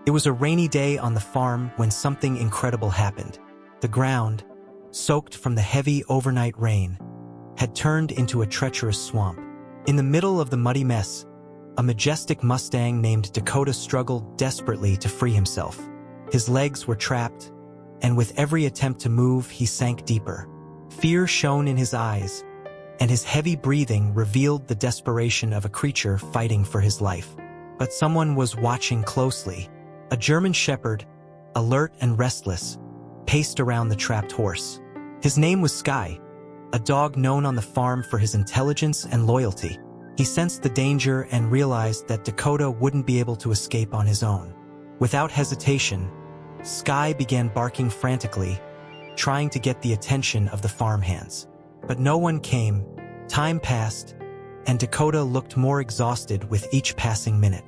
It was a rainy day on the farm when something incredible happened. The ground, soaked from the heavy overnight rain, had turned into a treacherous swamp. In the middle of the muddy mess, a majestic mustang named Dakota struggled desperately to free himself. His legs were trapped, and with every attempt to move, he sank deeper. Fear shone in his eyes, and his heavy breathing revealed the desperation of a creature fighting for his life. But someone was watching closely. A German shepherd, alert and restless, paced around the trapped horse. His name was Skye, a dog known on the farm for his intelligence and loyalty. He sensed the danger and realized that Dakota wouldn't be able to escape on his own. Without hesitation, Skye began barking frantically, trying to get the attention of the farmhands. But no one came. Time passed, and Dakota looked more exhausted with each passing minute.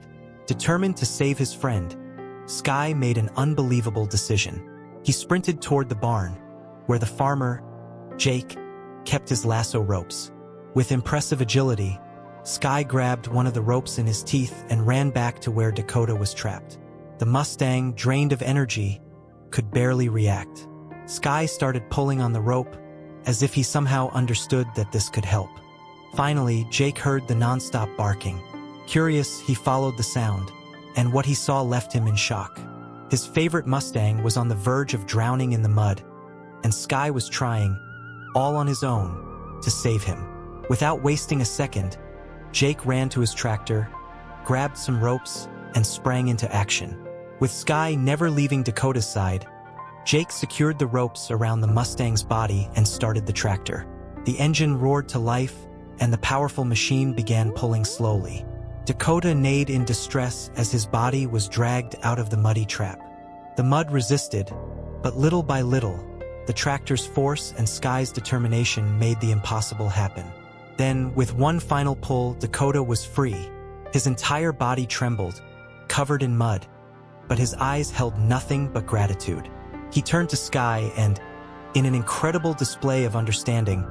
Determined to save his friend, Skye made an unbelievable decision. He sprinted toward the barn, where the farmer, Jake, kept his lasso ropes. With impressive agility, Skye grabbed one of the ropes in his teeth and ran back to where Dakota was trapped. The Mustang, drained of energy, could barely react. Skye started pulling on the rope, as if he somehow understood that this could help. Finally, Jake heard the non-stop barking. Curious, he followed the sound, and what he saw left him in shock. His favorite Mustang was on the verge of drowning in the mud, and Skye was trying, all on his own, to save him. Without wasting a second, Jake ran to his tractor, grabbed some ropes, and sprang into action. With Skye never leaving Dakota's side, Jake secured the ropes around the Mustang's body and started the tractor. The engine roared to life, and the powerful machine began pulling slowly. Dakota neighed in distress as his body was dragged out of the muddy trap. The mud resisted, but little by little, the tractor's force and Skye's determination made the impossible happen. Then, with one final pull, Dakota was free. His entire body trembled, covered in mud, but his eyes held nothing but gratitude. He turned to Skye and, in an incredible display of understanding,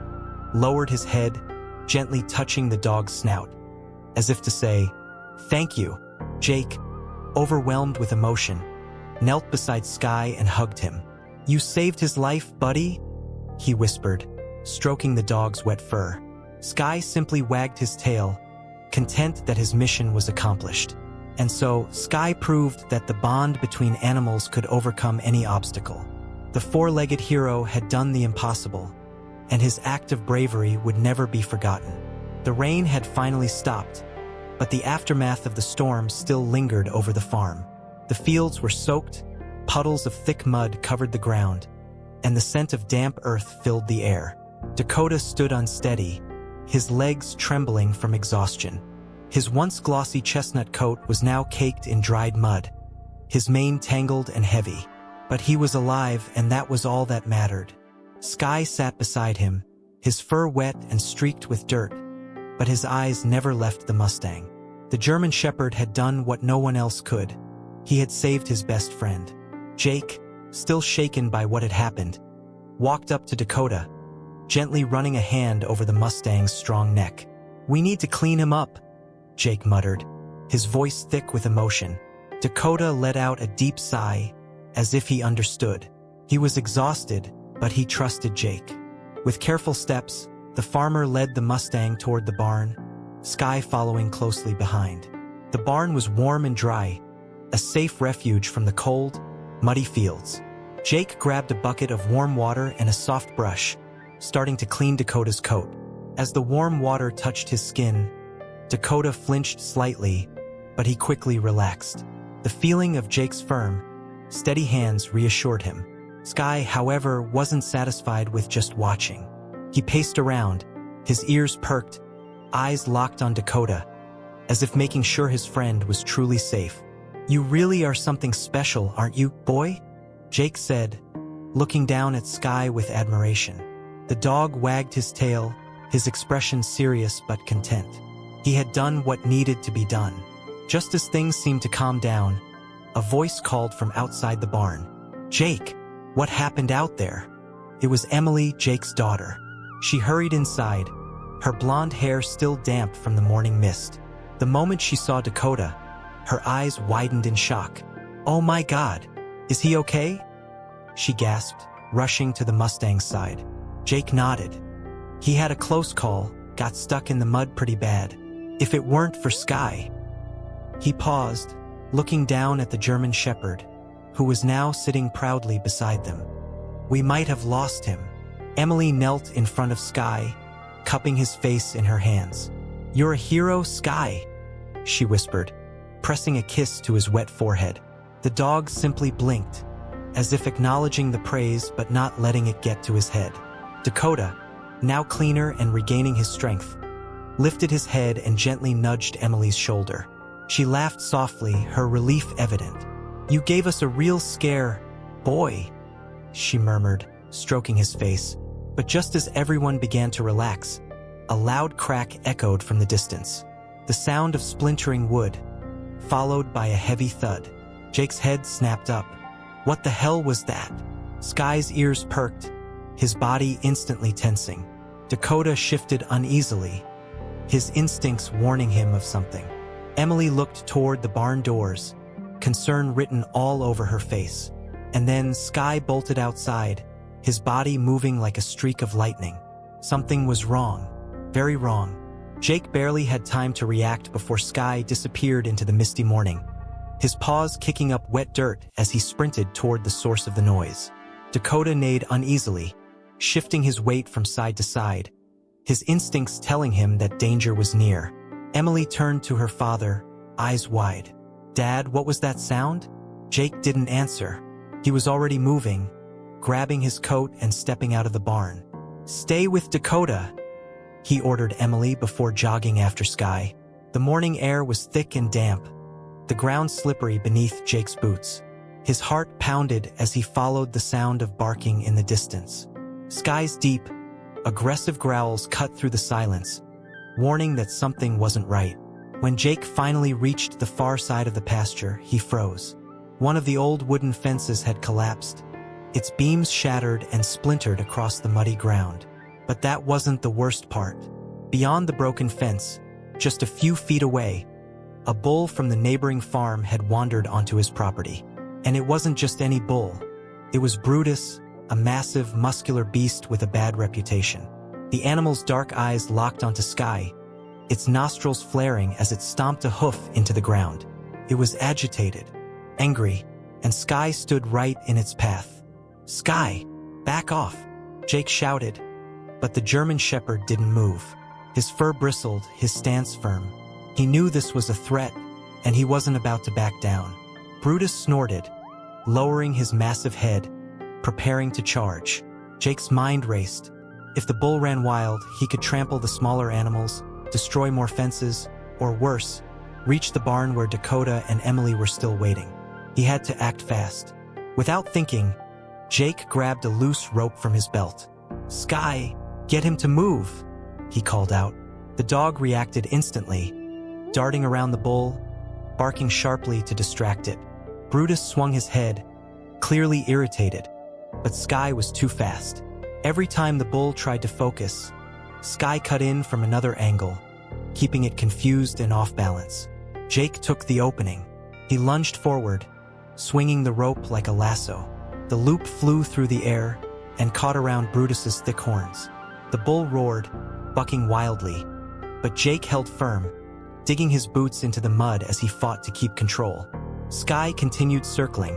lowered his head, gently touching the dog's snout, as if to say, "Thank you." Jake, overwhelmed with emotion, knelt beside Skye and hugged him. "You saved his life, buddy," he whispered, stroking the dog's wet fur. Skye simply wagged his tail, content that his mission was accomplished. And so, Skye proved that the bond between animals could overcome any obstacle. The four-legged hero had done the impossible, and his act of bravery would never be forgotten. The rain had finally stopped, but the aftermath of the storm still lingered over the farm. The fields were soaked, puddles of thick mud covered the ground, and the scent of damp earth filled the air. Dakota stood unsteady, his legs trembling from exhaustion. His once glossy chestnut coat was now caked in dried mud, his mane tangled and heavy. But he was alive, and that was all that mattered. Skye sat beside him, his fur wet and streaked with dirt, but his eyes never left the Mustang. The German shepherd had done what no one else could. He had saved his best friend. Jake, still shaken by what had happened, walked up to Dakota, gently running a hand over the Mustang's strong neck. "We need to clean him up," Jake muttered, his voice thick with emotion. Dakota let out a deep sigh, as if he understood. He was exhausted, but he trusted Jake. With careful steps, the farmer led the Mustang toward the barn, Skye following closely behind. The barn was warm and dry, a safe refuge from the cold, muddy fields. Jake grabbed a bucket of warm water and a soft brush, starting to clean Dakota's coat. As the warm water touched his skin, Dakota flinched slightly, but he quickly relaxed. The feeling of Jake's firm, steady hands reassured him. Skye, however, wasn't satisfied with just watching. He paced around, his ears perked, eyes locked on Dakota, as if making sure his friend was truly safe. "You really are something special, aren't you, boy?" Jake said, looking down at Skye with admiration. The dog wagged his tail, his expression serious but content. He had done what needed to be done. Just as things seemed to calm down, a voice called from outside the barn. "Jake, what happened out there?" It was Emily, Jake's daughter. She hurried inside, her blonde hair still damp from the morning mist. The moment she saw Dakota, her eyes widened in shock. "Oh my God, is he okay?" she gasped, rushing to the Mustang's side. Jake nodded. He had a close call, got stuck in the mud pretty bad. If it weren't for Skye. He paused, looking down at the German shepherd, who was now sitting proudly beside them. "We might have lost him." Emily knelt in front of Skye, cupping his face in her hands. "You're a hero, Skye," she whispered, pressing a kiss to his wet forehead. The dog simply blinked, as if acknowledging the praise but not letting it get to his head. Dakota, now cleaner and regaining his strength, lifted his head and gently nudged Emily's shoulder. She laughed softly, her relief evident. "You gave us a real scare, boy," she murmured, stroking his face. But just as everyone began to relax, a loud crack echoed from the distance. The sound of splintering wood, followed by a heavy thud. Jake's head snapped up. What the hell was that? Skye's ears perked, his body instantly tensing. Dakota shifted uneasily, his instincts warning him of something. Emily looked toward the barn doors, concern written all over her face. And then Skye bolted outside, his body moving like a streak of lightning. Something was wrong, very wrong. Jake barely had time to react before Skye disappeared into the misty morning, his paws kicking up wet dirt as he sprinted toward the source of the noise. Dakota neighed uneasily, shifting his weight from side to side, his instincts telling him that danger was near. Emily turned to her father, eyes wide. "Dad, what was that sound?" Jake didn't answer. He was already moving, grabbing his coat and stepping out of the barn. "Stay with Dakota," he ordered Emily before jogging after Skye. The morning air was thick and damp, the ground slippery beneath Jake's boots. His heart pounded as he followed the sound of barking in the distance. Skye's deep, aggressive growls cut through the silence, warning that something wasn't right. When Jake finally reached the far side of the pasture, he froze. One of the old wooden fences had collapsed, its beams shattered and splintered across the muddy ground. But that wasn't the worst part. Beyond the broken fence, just a few feet away, a bull from the neighboring farm had wandered onto his property. And it wasn't just any bull. It was Brutus, a massive, muscular beast with a bad reputation. The animal's dark eyes locked onto Skye, its nostrils flaring as it stomped a hoof into the ground. It was agitated, angry, and Skye stood right in its path. "Skye, back off," Jake shouted, but the German shepherd didn't move. His fur bristled, his stance firm. He knew this was a threat, and he wasn't about to back down. Brutus snorted, lowering his massive head, preparing to charge. Jake's mind raced. If the bull ran wild, he could trample the smaller animals, destroy more fences, or worse, reach the barn where Dakota and Emily were still waiting. He had to act fast. Without thinking, Jake grabbed a loose rope from his belt. "Skye, get him to move," he called out. The dog reacted instantly, darting around the bull, barking sharply to distract it. Brutus swung his head, clearly irritated, but Skye was too fast. Every time the bull tried to focus, Skye cut in from another angle, keeping it confused and off balance. Jake took the opening. He lunged forward, swinging the rope like a lasso. The loop flew through the air and caught around Brutus's thick horns. The bull roared, bucking wildly, but Jake held firm, digging his boots into the mud as he fought to keep control. Skye continued circling,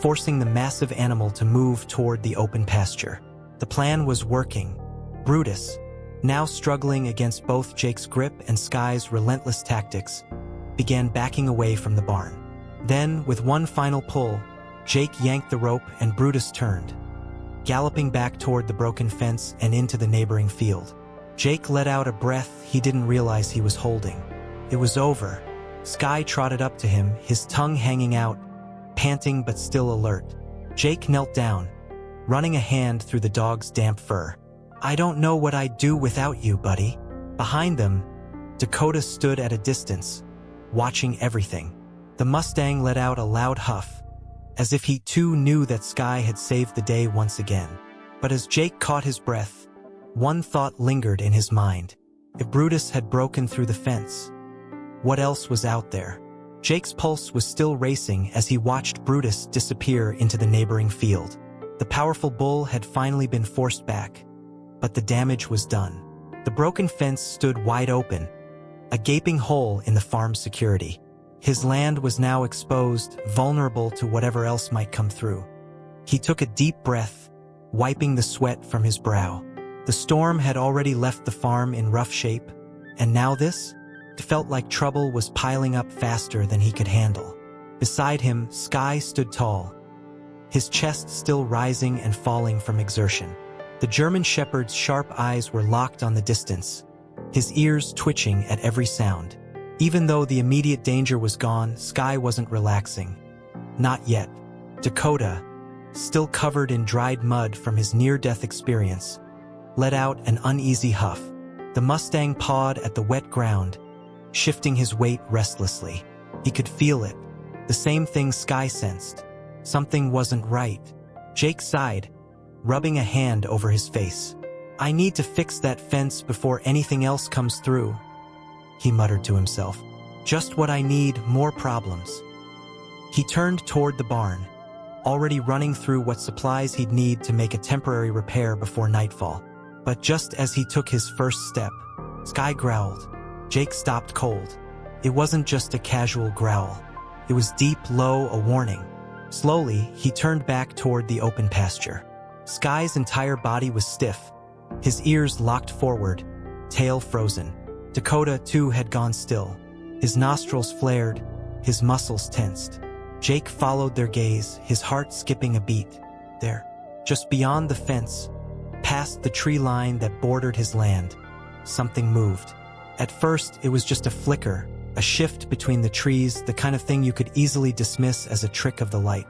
forcing the massive animal to move toward the open pasture. The plan was working. Brutus, now struggling against both Jake's grip and Skye's relentless tactics, began backing away from the barn. Then, with one final pull, Jake yanked the rope and Brutus turned, galloping back toward the broken fence and into the neighboring field. Jake let out a breath he didn't realize he was holding. It was over. Skye trotted up to him, his tongue hanging out, panting but still alert. Jake knelt down, running a hand through the dog's damp fur. "I don't know what I'd do without you, buddy." Behind them, Dakota stood at a distance, watching everything. The Mustang let out a loud huff, as if he too knew that Skye had saved the day once again. But as Jake caught his breath, one thought lingered in his mind. If Brutus had broken through the fence, what else was out there? Jake's pulse was still racing as he watched Brutus disappear into the neighboring field. The powerful bull had finally been forced back, but the damage was done. The broken fence stood wide open, a gaping hole in the farm's security. His land was now exposed, vulnerable to whatever else might come through. He took a deep breath, wiping the sweat from his brow. The storm had already left the farm in rough shape, and now this? It felt like trouble was piling up faster than he could handle. Beside him, Skye stood tall, his chest still rising and falling from exertion. The German shepherd's sharp eyes were locked on the distance, his ears twitching at every sound. Even though the immediate danger was gone, Skye wasn't relaxing. Not yet. Dakota, still covered in dried mud from his near-death experience, let out an uneasy huff. The Mustang pawed at the wet ground, shifting his weight restlessly. He could feel it, the same thing Skye sensed. Something wasn't right. Jake sighed, rubbing a hand over his face. "I need to fix that fence before anything else comes through," he muttered to himself. "Just what I need, more problems." He turned toward the barn, already running through what supplies he'd need to make a temporary repair before nightfall. But just as he took his first step, Skye growled. Jake stopped cold. It wasn't just a casual growl. It was deep, low, a warning. Slowly, he turned back toward the open pasture. Skye's entire body was stiff, his ears locked forward, tail frozen. Dakota, too, had gone still. His nostrils flared, his muscles tensed. Jake followed their gaze, his heart skipping a beat. There, just beyond the fence, past the tree line that bordered his land, something moved. At first, it was just a flicker, a shift between the trees, the kind of thing you could easily dismiss as a trick of the light.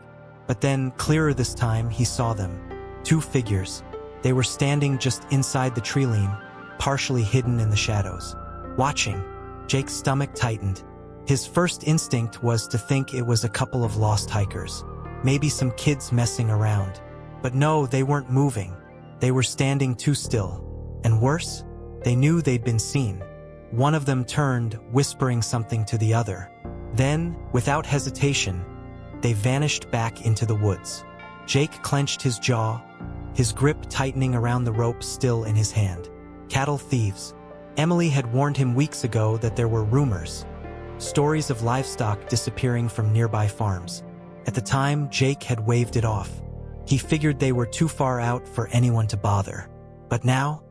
But then, clearer this time, he saw them. Two figures. They were standing just inside the tree line, partially hidden in the shadows. Watching, Jake's stomach tightened. His first instinct was to think it was a couple of lost hikers, maybe some kids messing around. But no, they weren't moving. They were standing too still. And worse, they knew they'd been seen. One of them turned, whispering something to the other. Then, without hesitation, they vanished back into the woods. Jake clenched his jaw, his grip tightening around the rope still in his hand. Cattle thieves. Emily had warned him weeks ago that there were rumors, stories of livestock disappearing from nearby farms. At the time, Jake had waved it off. He figured they were too far out for anyone to bother. But now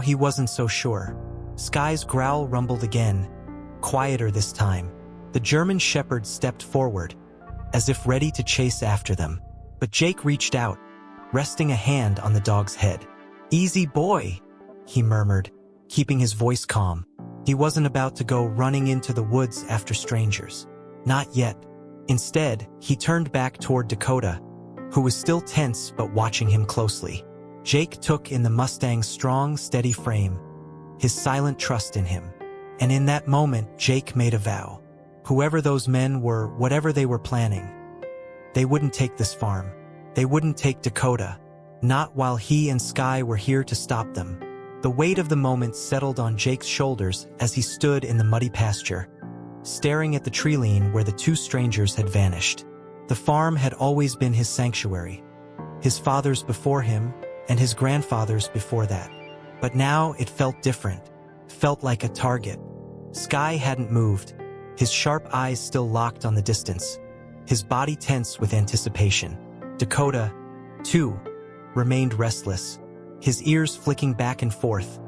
he wasn't so sure. Skye's growl rumbled again, quieter this time. The German shepherd stepped forward, as if ready to chase after them. But Jake reached out, resting a hand on the dog's head. "Easy boy," he murmured, keeping his voice calm. He wasn't about to go running into the woods after strangers. Not yet. Instead, he turned back toward Dakota, who was still tense but watching him closely. Jake took in the Mustang's strong, steady frame, his silent trust in him. And in that moment, Jake made a vow. Whoever those men were, whatever they were planning, they wouldn't take this farm. They wouldn't take Dakota. Not while he and Skye were here to stop them. The weight of the moment settled on Jake's shoulders as he stood in the muddy pasture, staring at the tree line where the two strangers had vanished. The farm had always been his sanctuary, his father's before him, and his grandfather's before that. But now it felt different, felt like a target. Skye hadn't moved, his sharp eyes still locked on the distance, his body tense with anticipation. Dakota, too, remained restless, his ears flicking back and forth,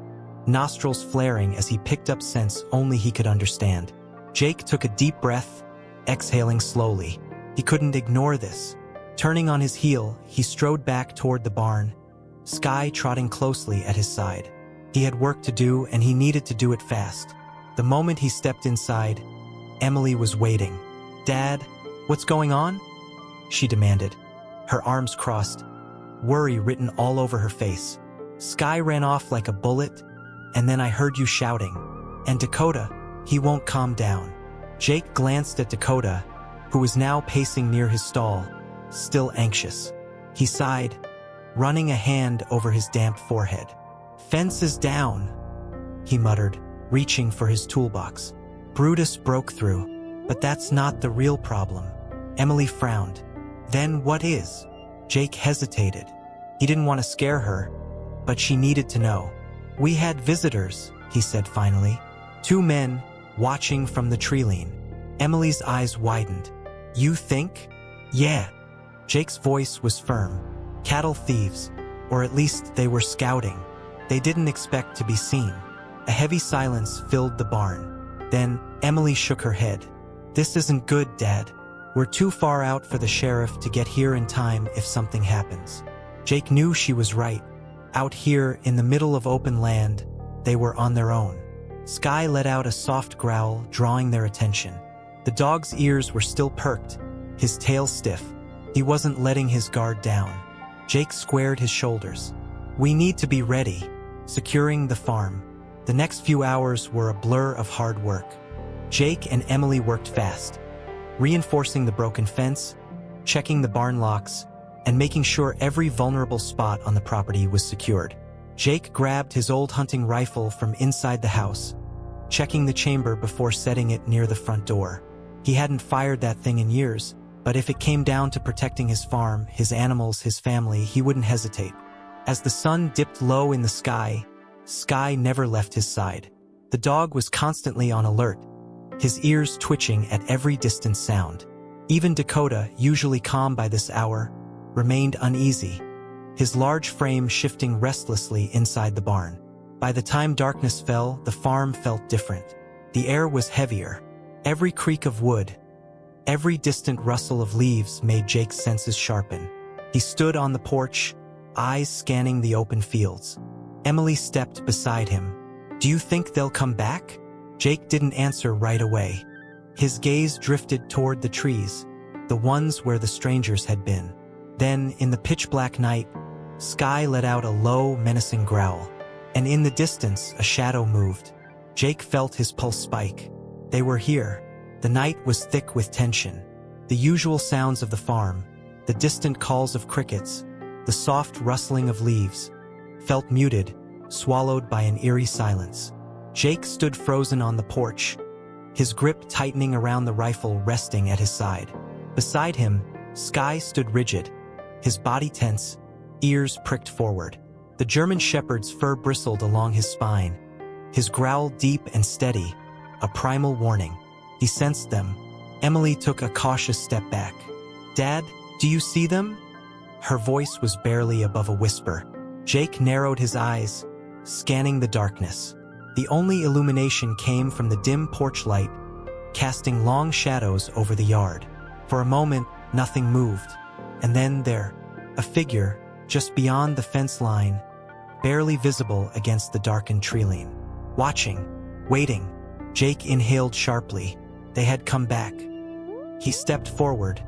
nostrils flaring as he picked up scents only he could understand. Jake took a deep breath, exhaling slowly. He couldn't ignore this. Turning on his heel, he strode back toward the barn, Skye trotting closely at his side. He had work to do, and he needed to do it fast. The moment he stepped inside, Emily was waiting. "Dad, what's going on?" she demanded, her arms crossed, worry written all over her face. "Skye ran off like a bullet, and then I heard you shouting. And Dakota, he won't calm down." Jake glanced at Dakota, who was now pacing near his stall, still anxious. He sighed, running a hand over his damp forehead. "Fence is down," he muttered, reaching for his toolbox. Brutus broke through. But that's not the real problem. Emily frowned. Then what is? Jake hesitated. He didn't want to scare her, but she needed to know. We had visitors, he said finally. 2 men, watching from the tree-line. Emily's eyes widened. You think? Yeah. Jake's voice was firm. Cattle thieves, or at least they were scouting. They didn't expect to be seen. A heavy silence filled the barn. Then, Emily shook her head. This isn't good, Dad. We're too far out for the sheriff to get here in time if something happens. Jake knew she was right. Out here, in the middle of open land, they were on their own. Skye let out a soft growl, drawing their attention. The dog's ears were still perked, his tail stiff. He wasn't letting his guard down. Jake squared his shoulders. We need to be ready. Securing the farm. The next few hours were a blur of hard work. Jake and Emily worked fast, reinforcing the broken fence, checking the barn locks, and making sure every vulnerable spot on the property was secured. Jake grabbed his old hunting rifle from inside the house, checking the chamber before setting it near the front door. He hadn't fired that thing in years, but if it came down to protecting his farm, his animals, his family, he wouldn't hesitate. As the sun dipped low in the sky, Skye never left his side. The dog was constantly on alert, his ears twitching at every distant sound. Even Dakota, usually calm by this hour, remained uneasy, his large frame shifting restlessly inside the barn. By the time darkness fell, the farm felt different. The air was heavier. Every creak of wood, every distant rustle of leaves made Jake's senses sharpen. He stood on the porch, eyes scanning the open fields. Emily stepped beside him. Do you think they'll come back? Jake didn't answer right away. His gaze drifted toward the trees, the ones where the strangers had been. Then, in the pitch-black night, Skye let out a low, menacing growl. And in the distance, a shadow moved. Jake felt his pulse spike. They were here. The night was thick with tension. The usual sounds of the farm, the distant calls of crickets, the soft rustling of leaves, felt muted, swallowed by an eerie silence. Jake stood frozen on the porch, his grip tightening around the rifle resting at his side. Beside him, Skye stood rigid, his body tense, ears pricked forward. The German shepherd's fur bristled along his spine, his growl deep and steady, a primal warning. He sensed them. Emily took a cautious step back. Dad, do you see them? Her voice was barely above a whisper. Jake narrowed his eyes, scanning the darkness. The only illumination came from the dim porch light, casting long shadows over the yard. For a moment, nothing moved. And then there, a figure, just beyond the fence line, barely visible against the darkened tree-line. Watching, waiting. Jake inhaled sharply. They had come back. He stepped forward,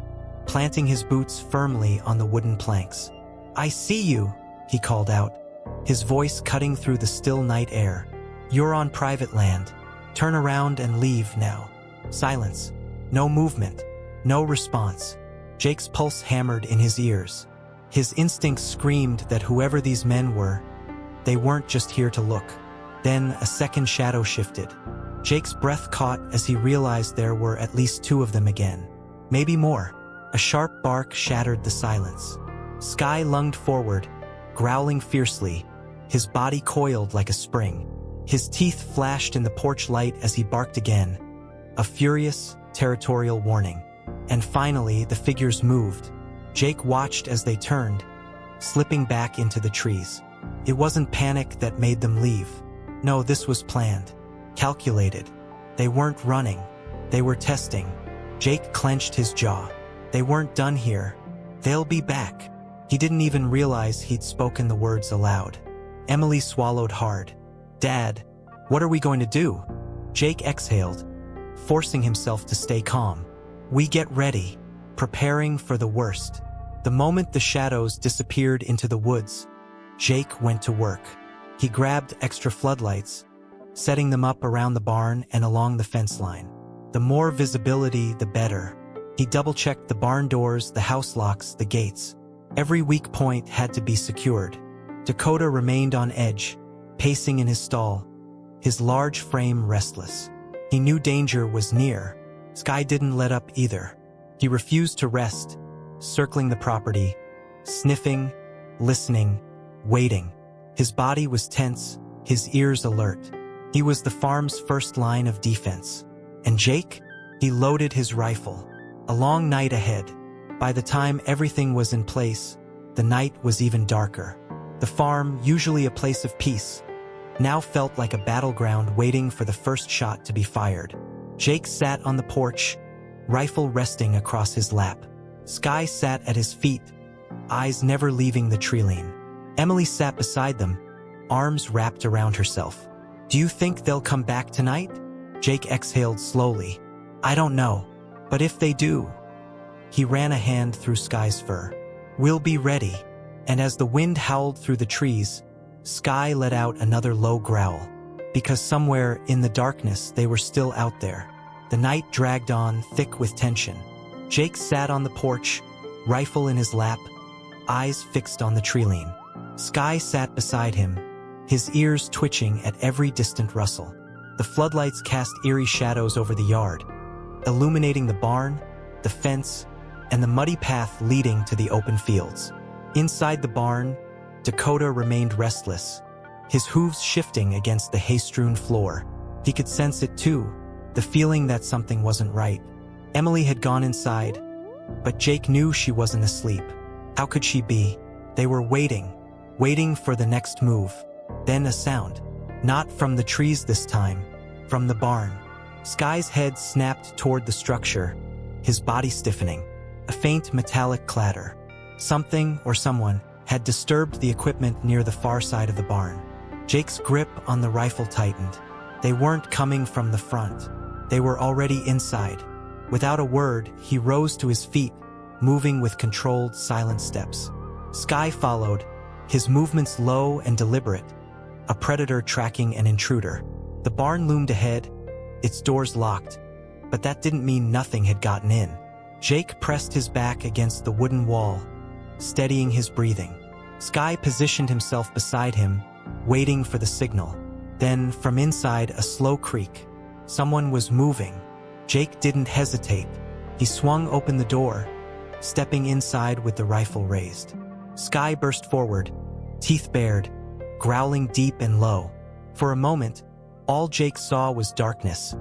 planting his boots firmly on the wooden planks. I see you, he called out, his voice cutting through the still night air. You're on private land. Turn around and leave now. Silence. No movement. No response. Jake's pulse hammered in his ears. His instincts screamed that whoever these men were, they weren't just here to look. Then a second shadow shifted. Jake's breath caught as he realized there were at least 2 of them again. Maybe more. A sharp bark shattered the silence. Skye lunged forward, growling fiercely, his body coiled like a spring. His teeth flashed in the porch light as he barked again, a furious, territorial warning. And finally, the figures moved. Jake watched as they turned, slipping back into the trees. It wasn't panic that made them leave. No, this was planned, calculated. They weren't running. They were testing. Jake clenched his jaw. They weren't done here. They'll be back. He didn't even realize he'd spoken the words aloud. Emily swallowed hard. Dad, what are we going to do? Jake exhaled, forcing himself to stay calm. We get ready, preparing for the worst. The moment the shadows disappeared into the woods, Jake went to work. He grabbed extra floodlights, setting them up around the barn and along the fence line. The more visibility, the better. He double-checked the barn doors, the house locks, the gates. Every weak point had to be secured. Dakota remained on edge, pacing in his stall, his large frame restless. He knew danger was near, Skye didn't let up either. He refused to rest, circling the property, sniffing, listening, waiting. His body was tense, his ears alert. He was the farm's first line of defense. And Jake? He loaded his rifle. A long night ahead. By the time everything was in place, the night was even darker. The farm, usually a place of peace, now felt like a battleground waiting for the first shot to be fired. Jake sat on the porch, rifle resting across his lap. Skye sat at his feet, eyes never leaving the treeline. Emily sat beside them, arms wrapped around herself. "Do you think they'll come back tonight?" Jake exhaled slowly. "I don't know, but if they do..." He ran a hand through Skye's fur. "We'll be ready." And as the wind howled through the trees, Skye let out another low growl. Because somewhere in the darkness they were still out there. The night dragged on, thick with tension. Jake sat on the porch, rifle in his lap, eyes fixed on the treeline. Skye sat beside him, his ears twitching at every distant rustle. The floodlights cast eerie shadows over the yard, illuminating the barn, the fence, and the muddy path leading to the open fields. Inside the barn, Dakota remained restless, his hooves shifting against the hay-strewn floor. He could sense it too, the feeling that something wasn't right. Emily had gone inside, but Jake knew she wasn't asleep. How could she be? They were waiting for the next move. Then a sound. Not from the trees this time, from the barn. Skye's head snapped toward the structure, his body stiffening. A faint metallic clatter. Something or someone had disturbed the equipment near the far side of the barn. Jake's grip on the rifle tightened. They weren't coming from the front. They were already inside. Without a word, he rose to his feet, moving with controlled, silent steps. Skye followed, his movements low and deliberate, a predator tracking an intruder. The barn loomed ahead, its doors locked, but that didn't mean nothing had gotten in. Jake pressed his back against the wooden wall, steadying his breathing. Skye positioned himself beside him, waiting for the signal. Then, from inside, a slow creak. Someone was moving. Jake didn't hesitate. He swung open the door, stepping inside with the rifle raised. Skye burst forward, teeth bared, growling deep and low. For a moment, all Jake saw was darkness,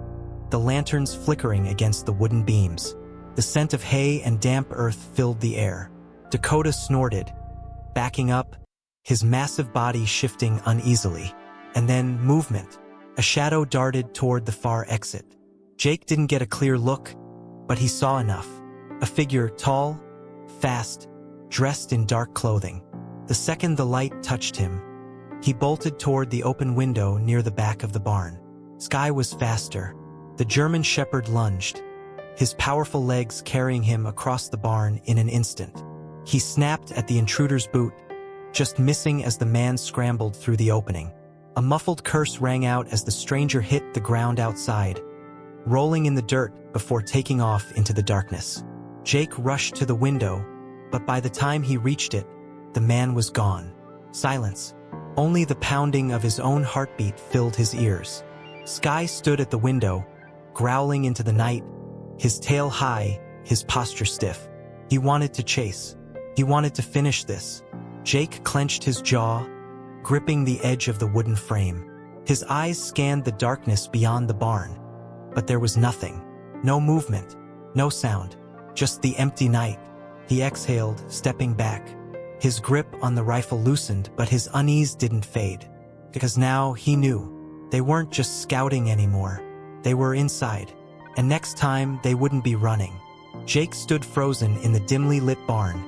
the lanterns flickering against the wooden beams. The scent of hay and damp earth filled the air. Dakota snorted, backing up, his massive body shifting uneasily. And then movement. A shadow darted toward the far exit. Jake didn't get a clear look, but he saw enough. A figure, tall, fast, dressed in dark clothing. The second the light touched him, he bolted toward the open window near the back of the barn. Skye was faster. The German shepherd lunged, his powerful legs carrying him across the barn in an instant. He snapped at the intruder's boot, just missing as the man scrambled through the opening. A muffled curse rang out as the stranger hit the ground outside, rolling in the dirt before taking off into the darkness. Jake rushed to the window, but by the time he reached it, the man was gone. Silence. Only the pounding of his own heartbeat filled his ears. Skye stood at the window, growling into the night, his tail high, his posture stiff. He wanted to chase. He wanted to finish this. Jake clenched his jaw, gripping the edge of the wooden frame. His eyes scanned the darkness beyond the barn, but there was nothing. No movement, no sound, just the empty night. He exhaled, stepping back. His grip on the rifle loosened, but his unease didn't fade. Because now he knew. They weren't just scouting anymore. They were inside. And next time, they wouldn't be running. Jake stood frozen in the dimly lit barn,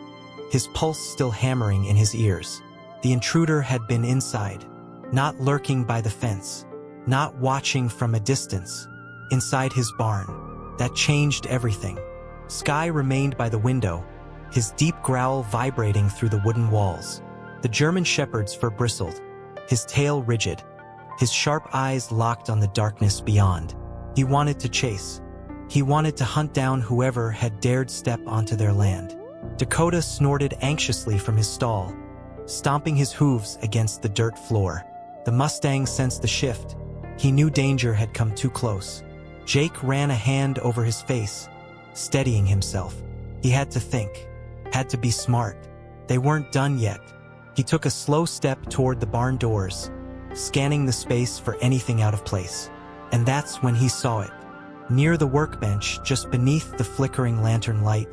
his pulse still hammering in his ears. The intruder had been inside, not lurking by the fence, not watching from a distance, inside his barn. That changed everything. Skye remained by the window, his deep growl vibrating through the wooden walls. The German shepherd's fur bristled, his tail rigid, his sharp eyes locked on the darkness beyond. He wanted to chase. He wanted to hunt down whoever had dared step onto their land. Dakota snorted anxiously from his stall, stomping his hooves against the dirt floor. The Mustang sensed the shift. He knew danger had come too close. Jake ran a hand over his face, steadying himself. He had to think, had to be smart. They weren't done yet. He took a slow step toward the barn doors, scanning the space for anything out of place. And that's when he saw it. Near the workbench, just beneath the flickering lantern light,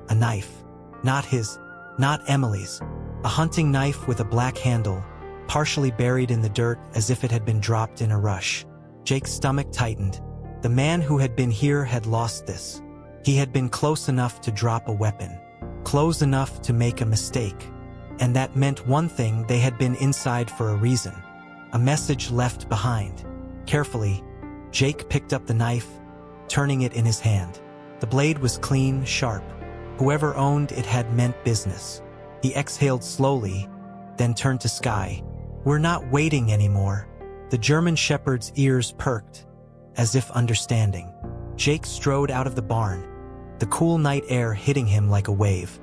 a knife. Not his, not Emily's. A hunting knife with a black handle, partially buried in the dirt as if it had been dropped in a rush. Jake's stomach tightened. The man who had been here had lost this. He had been close enough to drop a weapon, close enough to make a mistake. And that meant one thing: they had been inside for a reason. A message left behind. Carefully, Jake picked up the knife, turning it in his hand. The blade was clean, sharp. Whoever owned it had meant business. He exhaled slowly, then turned to Skye. "We're not waiting anymore." The German shepherd's ears perked, as if understanding. Jake strode out of the barn, the cool night air hitting him like a wave.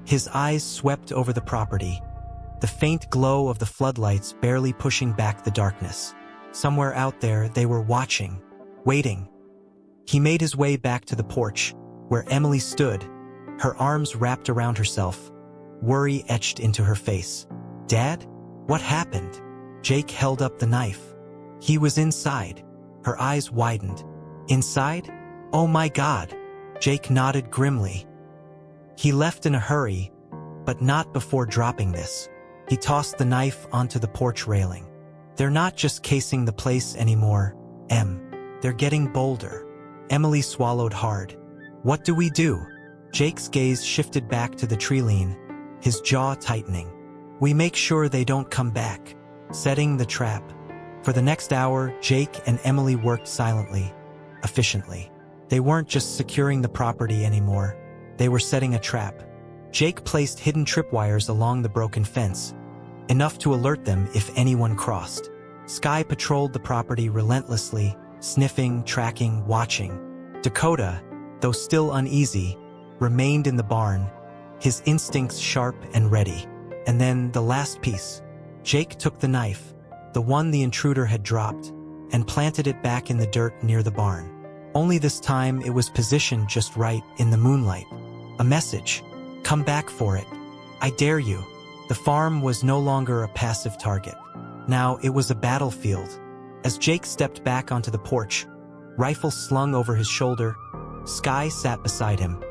His eyes swept over the property, the faint glow of the floodlights barely pushing back the darkness. Somewhere out there, they were watching, waiting. He made his way back to the porch, where Emily stood, her arms wrapped around herself, worry etched into her face. "Dad? What happened?" Jake held up the knife. He was inside. Her eyes widened. "Inside? Oh my God!" Jake nodded grimly. He left in a hurry, but not before dropping this. He tossed the knife onto the porch railing. "They're not just casing the place anymore, Em. They're getting bolder." Emily swallowed hard. "What do we do?" Jake's gaze shifted back to the tree lean, his jaw tightening. "We make sure they don't come back, setting the trap." For the next hour, Jake and Emily worked silently, efficiently. They weren't just securing the property anymore. They were setting a trap. Jake placed hidden tripwires along the broken fence, enough to alert them if anyone crossed. Skye patrolled the property relentlessly, sniffing, tracking, watching. Dakota, though still uneasy, remained in the barn, his instincts sharp and ready. And then the last piece. Jake took the knife, the one the intruder had dropped, and planted it back in the dirt near the barn. Only this time it was positioned just right in the moonlight. A message. "Come back for it. I dare you." The farm was no longer a passive target. Now it was a battlefield. As Jake stepped back onto the porch, rifle slung over his shoulder, Skye sat beside him,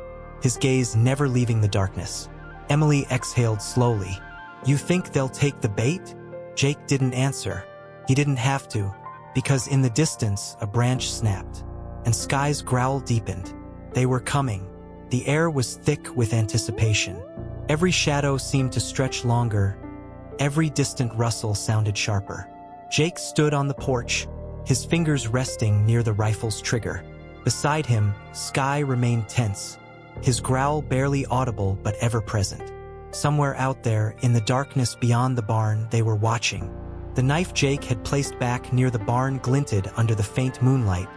his gaze never leaving the darkness. Emily exhaled slowly. "You think they'll take the bait?" Jake didn't answer. He didn't have to, because in the distance a branch snapped, and Skye's growl deepened. They were coming. The air was thick with anticipation. Every shadow seemed to stretch longer. Every distant rustle sounded sharper. Jake stood on the porch, his fingers resting near the rifle's trigger. Beside him, Skye remained tense, his growl barely audible but ever present. Somewhere out there, in the darkness beyond the barn, they were watching. The knife Jake had placed back near the barn glinted under the faint moonlight,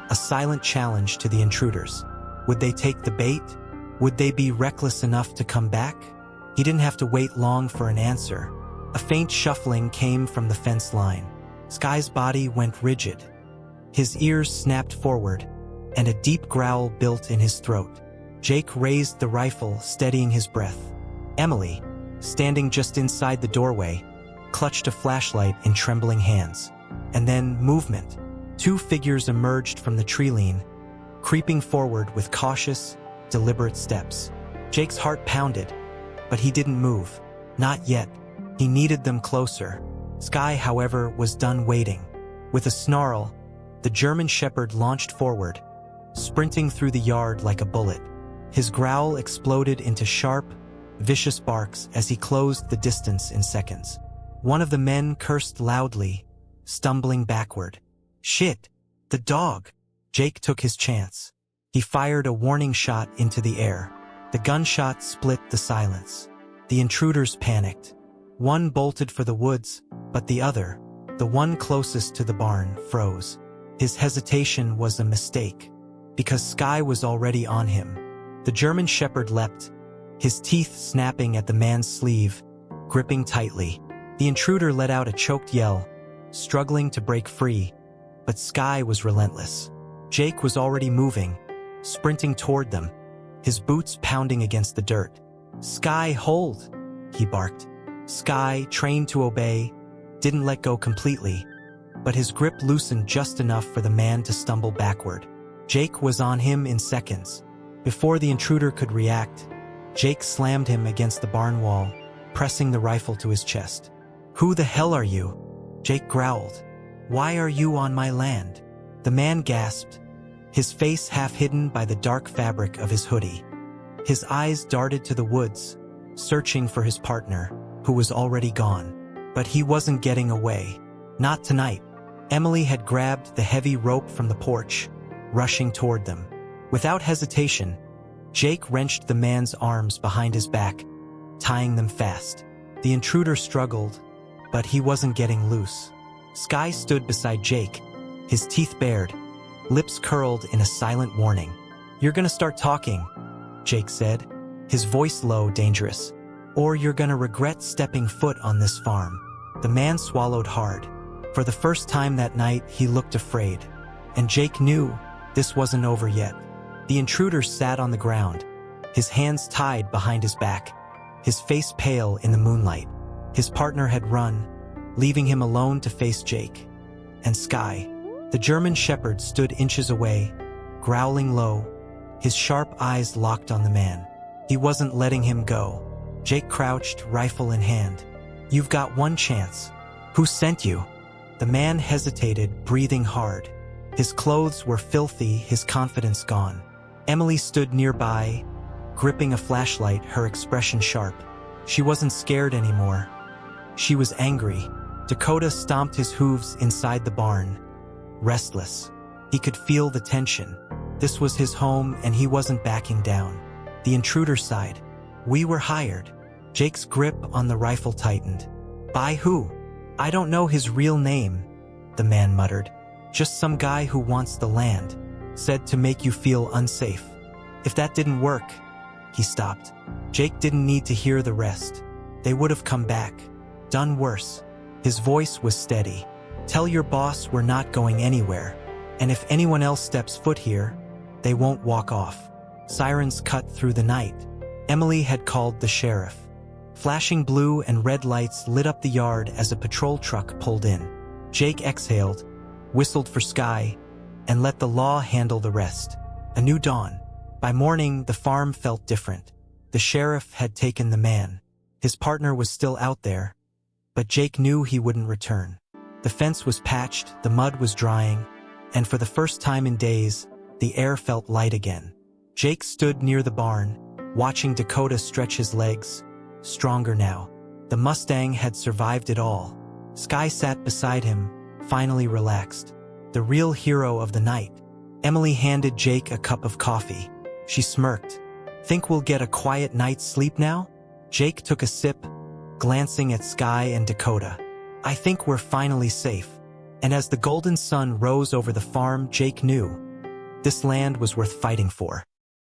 a silent challenge to the intruders. Would they take the bait? Would they be reckless enough to come back? He didn't have to wait long for an answer. A faint shuffling came from the fence line. Skye's body went rigid. His ears snapped forward, and a deep growl built in his throat. Jake raised the rifle, steadying his breath. Emily, standing just inside the doorway, clutched a flashlight in trembling hands. And then movement. Two figures emerged from the tree lean, creeping forward with cautious, deliberate steps. Jake's heart pounded, but he didn't move. Not yet. He needed them closer. Skye, however, was done waiting. With a snarl, the German shepherd launched forward, sprinting through the yard like a bullet. His growl exploded into sharp, vicious barks as he closed the distance in seconds. One of the men cursed loudly, stumbling backward. "Shit! The dog!" Jake took his chance. He fired a warning shot into the air. The gunshot split the silence. The intruders panicked. One bolted for the woods, but the other, the one closest to the barn, froze. His hesitation was a mistake, because Skye was already on him. The German shepherd leapt, his teeth snapping at the man's sleeve, gripping tightly. The intruder let out a choked yell, struggling to break free, but Skye was relentless. Jake was already moving, sprinting toward them, his boots pounding against the dirt. "Skye, hold!" he barked. Skye, trained to obey, didn't let go completely, but his grip loosened just enough for the man to stumble backward. Jake was on him in seconds. Before the intruder could react, Jake slammed him against the barn wall, pressing the rifle to his chest. "Who the hell are you?" Jake growled. "Why are you on my land?" The man gasped, his face half hidden by the dark fabric of his hoodie. His eyes darted to the woods, searching for his partner, who was already gone. But he wasn't getting away. Not tonight. Emily had grabbed the heavy rope from the porch, rushing toward them. Without hesitation, Jake wrenched the man's arms behind his back, tying them fast. The intruder struggled, but he wasn't getting loose. Skye stood beside Jake, his teeth bared, lips curled in a silent warning. "You're gonna start talking," Jake said, his voice low, dangerous, "or you're gonna regret stepping foot on this farm." The man swallowed hard. For the first time that night, he looked afraid, and Jake knew this wasn't over yet. The intruder sat on the ground, his hands tied behind his back, his face pale in the moonlight. His partner had run, leaving him alone to face Jake. And Skye, the German shepherd, stood inches away, growling low, his sharp eyes locked on the man. He wasn't letting him go. Jake crouched, rifle in hand. "You've got one chance. Who sent you?" The man hesitated, breathing hard. His clothes were filthy, his confidence gone. Emily stood nearby, gripping a flashlight, her expression sharp. She wasn't scared anymore. She was angry. Dakota stomped his hooves inside the barn, restless. He could feel the tension. This was his home, and he wasn't backing down. The intruder sighed. "We were hired." Jake's grip on the rifle tightened. "By who?" "I don't know his real name," the man muttered. "Just some guy who wants the land. Said to make you feel unsafe. If that didn't work..." He stopped. Jake didn't need to hear the rest. They would have come back. Done worse. His voice was steady. "Tell your boss we're not going anywhere. And if anyone else steps foot here, they won't walk off." Sirens cut through the night. Emily had called the sheriff. Flashing blue and red lights lit up the yard as a patrol truck pulled in. Jake exhaled, whistled for Skye, and let the law handle the rest. A new dawn. By morning, the farm felt different. The sheriff had taken the man. His partner was still out there, but Jake knew he wouldn't return. The fence was patched, the mud was drying, and for the first time in days, the air felt light again. Jake stood near the barn, watching Dakota stretch his legs, stronger now. The Mustang had survived it all. Skye sat beside him, finally relaxed. The real hero of the night. Emily handed Jake a cup of coffee. She smirked. "Think we'll get a quiet night's sleep now?" Jake took a sip, glancing at Skye and Dakota. "I think we're finally safe." And as the golden sun rose over the farm, Jake knew this land was worth fighting for.